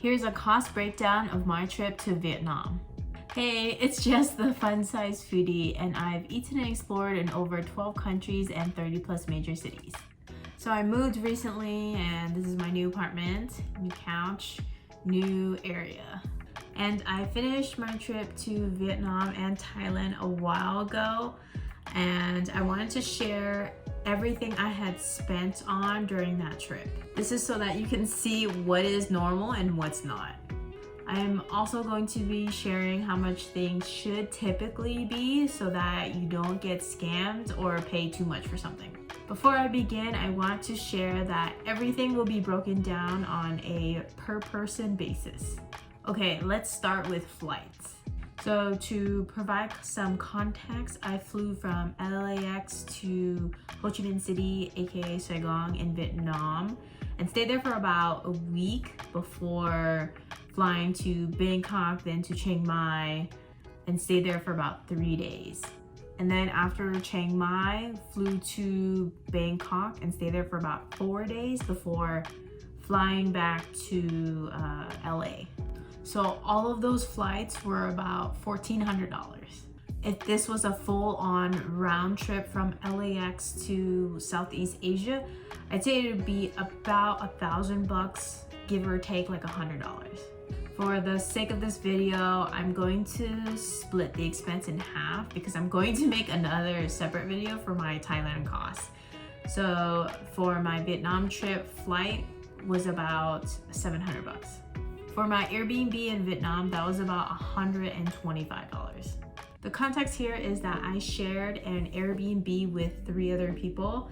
Here's a cost breakdown of my trip to Vietnam. Hey, it's just the fun-sized foodie, and I've eaten and explored in over 12 countries and 30 plus major cities. So I moved recently, and this is my new apartment, new couch, new area. And I finished my trip to Vietnam and Thailand a while ago, and I wanted to share everything I had spent on during that trip. This is so that you can see what is normal and what's not. I'm also going to be sharing how much things should typically be so that you don't get scammed or pay too much for something. Before I begin, I want to share that everything will be broken down on a per person basis. Okay, let's start with flights. So to provide some context, I flew from LAX to Ho Chi Minh City, aka Saigon in Vietnam, and stayed there for about a week before flying to Bangkok, then to Chiang Mai, and stayed there for about 3 days. And then after Chiang Mai, flew to Bangkok and stayed there for about 4 days before flying back to LA. So all of those flights were about $1,400. If this was a full-on round trip from LAX to Southeast Asia, I'd say it would be about $1,000, give or take like $100. For the sake of this video, I'm going to split the expense in half because I'm going to make another separate video for my Thailand costs. So for my Vietnam trip, flight was about $700. For my Airbnb in Vietnam, that was about $125. The context here is that I shared an Airbnb with 3 other people,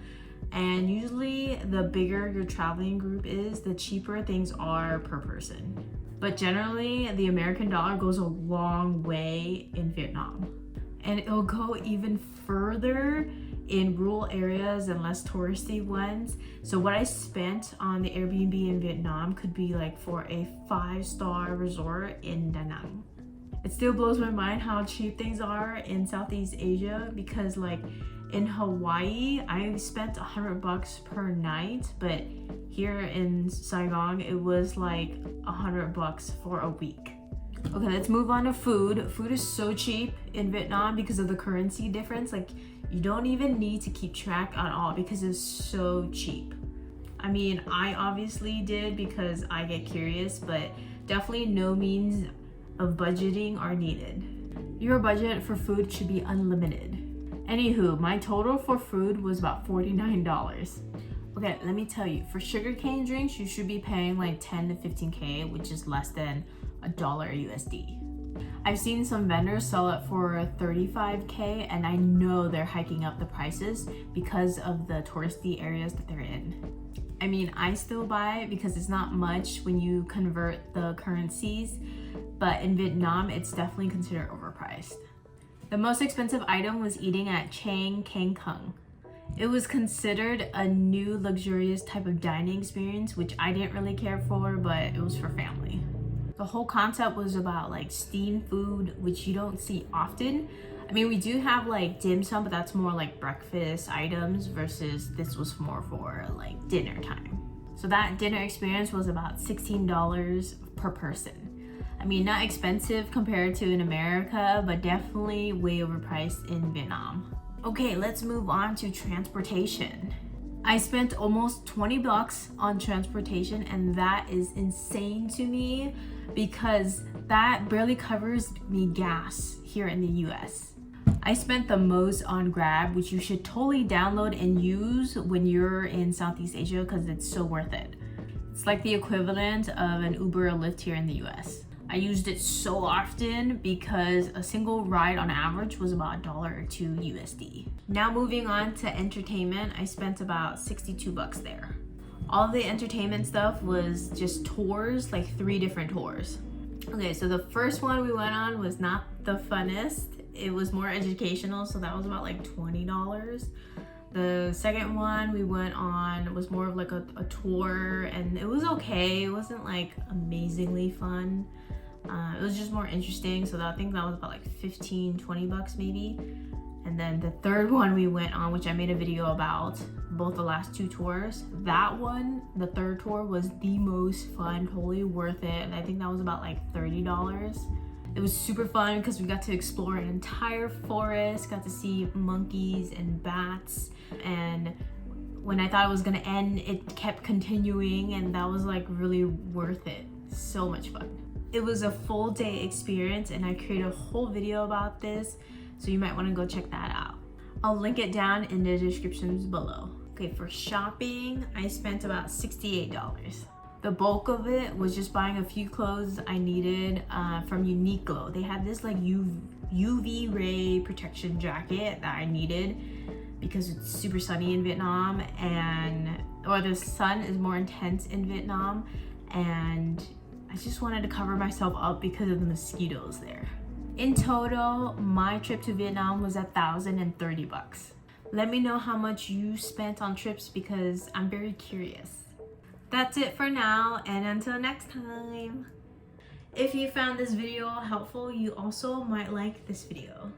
and usually the bigger your traveling group is, the cheaper things are per person. But generally, the American dollar goes a long way in Vietnam. And it'll go even further in rural areas and less touristy ones. So what I spent on the Airbnb in Vietnam could be like for a 5-star resort in Da Nang. It still blows my mind how cheap things are in Southeast Asia, because like in Hawaii, I spent $100 per night, but here in Saigon, it was like $100 for a week. Okay, let's move on to food. Food is so cheap in Vietnam because of the currency difference. Like, you don't even need to keep track at all because it's so cheap. I mean, I obviously did because I get curious, but definitely no means of budgeting are needed. Your budget for food should be unlimited. Anywho, my total for food was about $49. Okay, let me tell you, for sugarcane drinks, you should be paying like 10 to 15K, which is less than $1 USD. I've seen some vendors sell it for 35K, and I know they're hiking up the prices because of the touristy areas that they're in. I mean, I still buy it because it's not much when you convert the currencies, but in Vietnam, it's definitely considered overpriced. The most expensive item was eating at Chiang Cang Kung. It was considered a new luxurious type of dining experience, which I didn't really care for, but it was for family. The whole concept was about like steamed food, which you don't see often. I mean, we do have like dim sum, but that's more like breakfast items versus this was more for like dinner time. So that dinner experience was about $16 per person. I mean, not expensive compared to in America, but definitely way overpriced in Vietnam. Okay, let's move on to transportation. I spent almost $20 on transportation, and that is insane to me because that barely covers me gas here in the US. I spent the most on Grab, which you should totally download and use when you're in Southeast Asia because it's so worth it. It's like the equivalent of an Uber or Lyft here in the US. I used it so often because a single ride on average was about $1 or $2 USD. Now moving on to entertainment, I spent about $62 there. All the entertainment stuff was just tours, like 3 different tours. Okay, so the first one we went on was not the funnest. It was more educational, so that was about like $20. The second one we went on was more of like a tour, and it was okay. It wasn't like amazingly fun. It was just more interesting, so I think that was about like $15-20 maybe. And then the third one we went on, which I made a video about, both the last 2 tours. That one, the 3rd tour, was the most fun, totally worth it. And I think that was about like $30. It was super fun because we got to explore an entire forest, got to see monkeys and bats, and when I thought it was gonna end, it kept continuing, and that was like really worth it. So much fun. It was a full day experience, and I created a whole video about this, so you might want to go check that out. I'll link it down in the descriptions below. Okay, for shopping, I spent about $68. The bulk of it was just buying a few clothes I needed from Uniqlo. They had this like UV ray protection jacket that I needed because it's super sunny in Vietnam, or the sun is more intense in Vietnam, and I just wanted to cover myself up because of the mosquitoes there. In total, my trip to Vietnam was $1,030. Let me know how much you spent on trips because I'm very curious. That's it for now, and until next time. If you found this video helpful, you also might like this video.